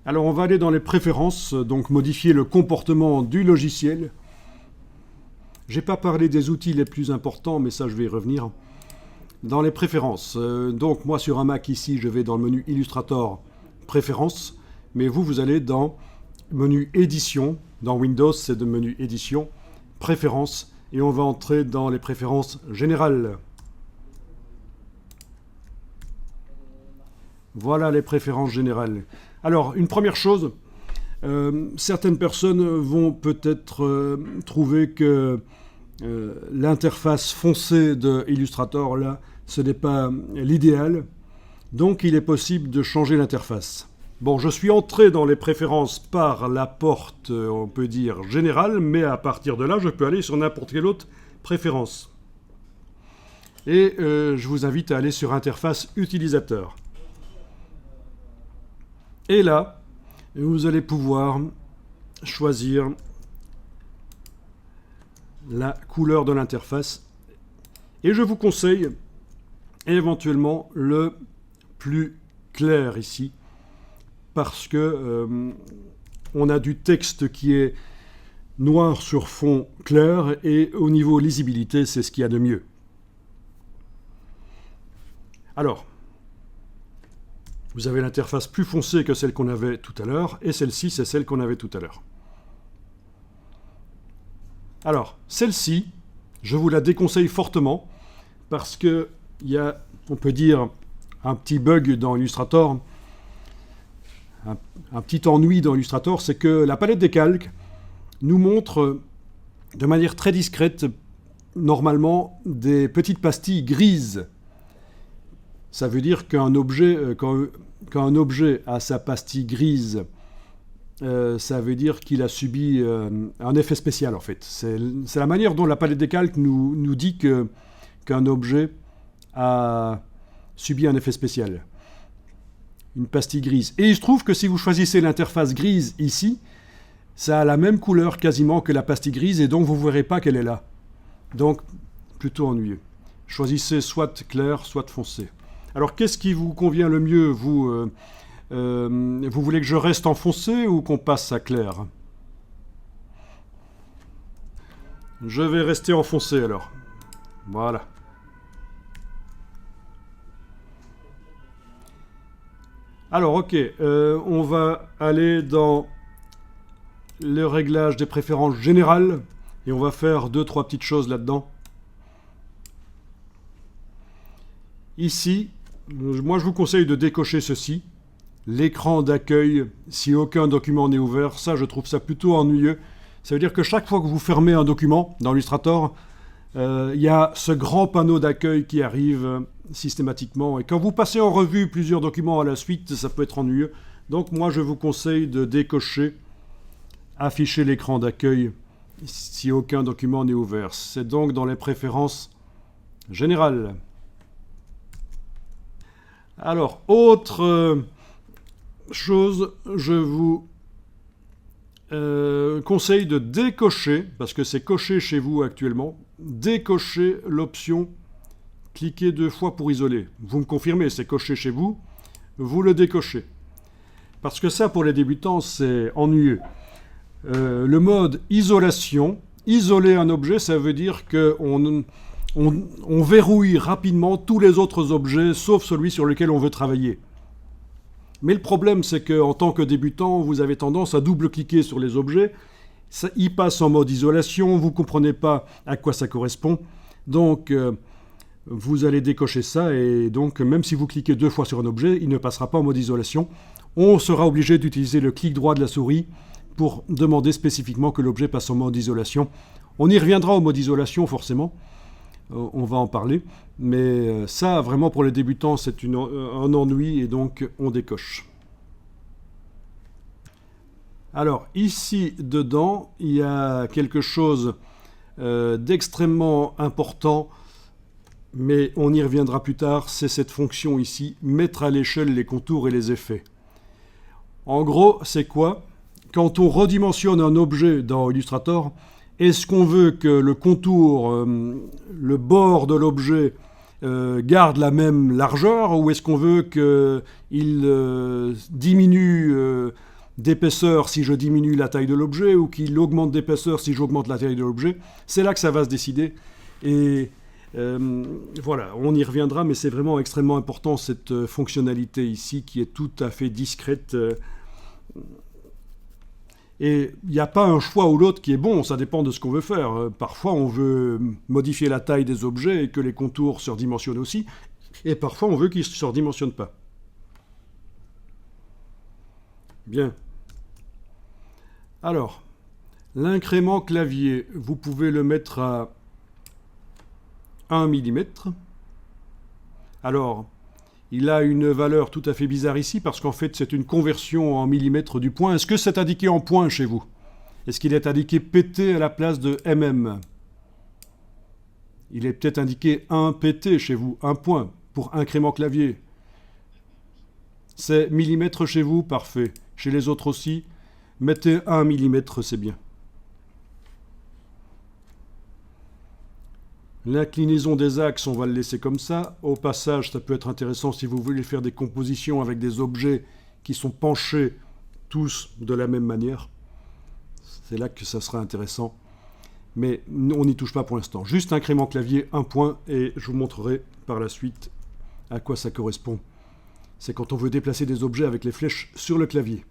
Alors on va aller dans les préférences, donc modifier le comportement du logiciel. J'ai pas parlé des outils les plus importants, mais ça je vais y revenir. Dans les préférences, donc moi sur un Mac ici, je vais dans le menu Illustrator, préférences, mais vous allez dans menu édition. Dans Windows, c'est le menu édition, préférences, et on va entrer dans les préférences générales. Voilà les préférences générales. Alors, une première chose, certaines personnes vont peut-être trouver que l'interface foncée de Illustrator, là, ce n'est pas l'idéal. Donc, il est possible de changer l'interface. Bon, je suis entré dans les préférences par la porte, on peut dire, générale, mais à partir de là, je peux aller sur n'importe quelle autre préférence. Et je vous invite à aller sur interface utilisateur. Et là, vous allez pouvoir choisir la couleur de l'interface. Et je vous conseille éventuellement le plus clair ici, parce que on a du texte qui est noir sur fond clair, et au niveau lisibilité, c'est ce qu'il y a de mieux. Alors, vous avez l'interface plus foncée que celle qu'on avait tout à l'heure, et celle-ci, c'est celle qu'on avait tout à l'heure. Alors, celle-ci, je vous la déconseille fortement, parce qu'il y a, on peut dire, un petit bug dans Illustrator, un petit ennui dans Illustrator, c'est que la palette des calques nous montre de manière très discrète, normalement, des petites pastilles grises. Ça veut dire qu'un objet, quand un objet a sa pastille grise, ça veut dire qu'il a subi un effet spécial, en fait. C'est la manière dont la palette des calques nous dit qu'un objet a subi un effet spécial. Une pastille grise. Et il se trouve que si vous choisissez l'interface grise ici, ça a la même couleur quasiment que la pastille grise, et donc vous ne verrez pas qu'elle est là. Donc, plutôt ennuyeux. Choisissez soit clair, soit foncé. Alors, qu'est-ce qui vous convient le mieux, vous voulez que je reste en foncé ou qu'on passe à clair? Je vais rester en foncé, alors. Voilà. Alors, ok, on va aller dans le réglage des préférences générales, et on va faire 2-3 petites choses là-dedans. Ici, moi je vous conseille de décocher ceci, l'écran d'accueil, si aucun document n'est ouvert. Ça, je trouve ça plutôt ennuyeux. Ça veut dire que chaque fois que vous fermez un document dans Illustrator, il y a ce grand panneau d'accueil qui arrive systématiquement. Et quand vous passez en revue plusieurs documents à la suite, ça peut être ennuyeux. Donc moi, je vous conseille de décocher, afficher l'écran d'accueil si aucun document n'est ouvert. C'est donc dans les préférences générales. Alors, autre chose, je vous conseille de décocher, parce que c'est coché chez vous actuellement, décocher l'option « Cliquez 2 fois pour isoler ». Vous me confirmez, c'est coché chez vous, vous le décochez. Parce que ça, pour les débutants, c'est ennuyeux. Le mode isolation, isoler un objet, ça veut dire qu'on verrouille rapidement tous les autres objets, sauf celui sur lequel on veut travailler. Mais le problème, c'est qu'en tant que débutant, vous avez tendance à double-cliquer sur les objets. Ça, ils passent en mode isolation, vous ne comprenez pas à quoi ça correspond. Donc, vous allez décocher ça, et donc, même si vous cliquez 2 fois sur un objet, il ne passera pas en mode isolation. On sera obligé d'utiliser le clic droit de la souris pour demander spécifiquement que l'objet passe en mode isolation. On y reviendra au mode isolation, forcément. On va en parler. Mais ça, vraiment, pour les débutants, c'est un ennui, et donc on décoche. Alors, ici, dedans, il y a quelque chose d'extrêmement important, mais on y reviendra plus tard. C'est cette fonction ici, mettre à l'échelle les contours et les effets. En gros, c'est quoi? Quand on redimensionne un objet dans Illustrator, est-ce qu'on veut que le contour, le bord de l'objet garde la même largeur, ou est-ce qu'on veut qu'il diminue d'épaisseur si je diminue la taille de l'objet ou qu'il augmente d'épaisseur si j'augmente la taille de l'objet. C'est là que ça va se décider. Et voilà, on y reviendra, mais c'est vraiment extrêmement important cette fonctionnalité ici qui est tout à fait discrète. Et il n'y a pas un choix ou l'autre qui est bon, ça dépend de ce qu'on veut faire. Parfois, on veut modifier la taille des objets et que les contours surdimensionnent aussi, et parfois, on veut qu'ils ne surdimensionnent pas. Bien. Alors, l'incrément clavier, vous pouvez le mettre à 1 mm. Alors, il a une valeur tout à fait bizarre ici parce qu'en fait, c'est une conversion en millimètres du point. Est-ce que c'est indiqué en point chez vous? Est-ce qu'il est indiqué PT à la place de mm? Il est peut-être indiqué 1 PT chez vous, 1 point, pour incrément clavier. C'est millimètres chez vous, parfait. Chez les autres aussi, mettez 1 mm, c'est bien. L'inclinaison des axes, on va le laisser comme ça. Au passage, ça peut être intéressant si vous voulez faire des compositions avec des objets qui sont penchés tous de la même manière. C'est là que ça sera intéressant. Mais on n'y touche pas pour l'instant. Juste incrément clavier, 1 point, et je vous montrerai par la suite à quoi ça correspond. C'est quand on veut déplacer des objets avec les flèches sur le clavier.